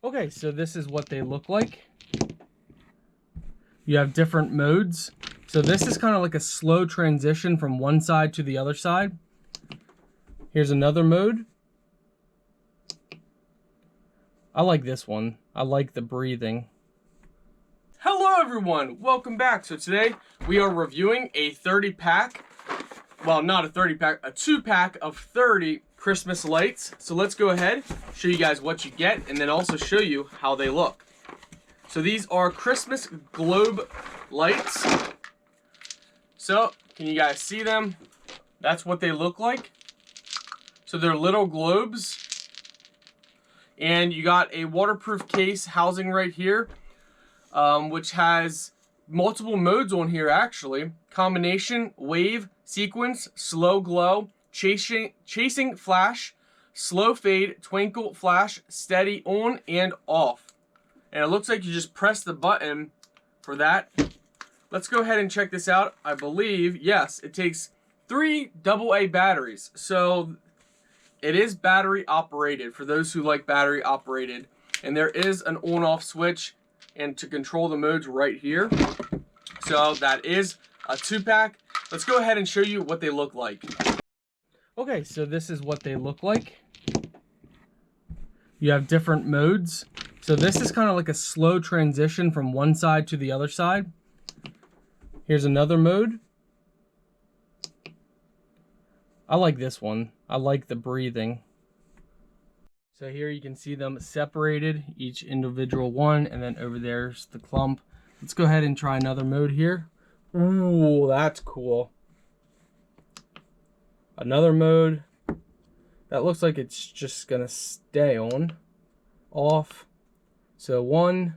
Okay, so this is what they look like. You have different modes. So this is kind of like a slow transition from one side to the other side. Here's another mode. I like this one. I like the breathing. Hello everyone, welcome back. So today we are reviewing a 30 pack. Well, not a 30 pack, a 2-pack of 30 Christmas lights. So let's go ahead, show you guys what you get, and then also show you how they look. So these are Christmas globe lights. So, can you guys see them? That's what they look like. So they're little globes. And you got a waterproof case housing right here, which has multiple modes on here actually. Combination, wave, sequence, slow glow, chasing flash, slow fade, twinkle flash, steady on and off. And it looks like you just press the button for that. Let's go ahead and check this out. I believe, yes, it takes 3 AA batteries. So it is battery operated for those who like battery operated. And there is an on-off switch and to control the modes right here. So that is a 2-pack. Let's go ahead and show you what they look like. Okay, so this is what they look like. You have different modes. So this is kind of like a slow transition from one side to the other side. Here's another mode. I like this one. I like the breathing. So here you can see them separated, each individual one, and then over there's the clump. Let's go ahead and try another mode here. Ooh, that's cool. Another mode. That looks like it's just gonna stay on, off. So 1,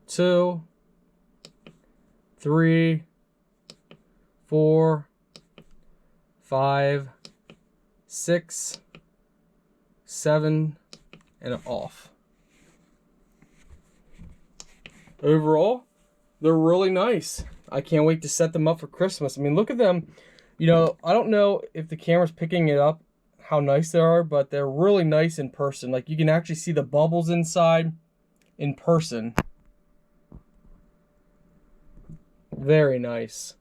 2, 3, 4, 5, 6, 7, and off. Overall, they're really nice. I can't wait to set them up for Christmas. I mean, look at them. You know, I don't know if the camera's picking it up, how nice they are, but they're really nice in person. Like, you can actually see the bubbles inside in person. Very nice.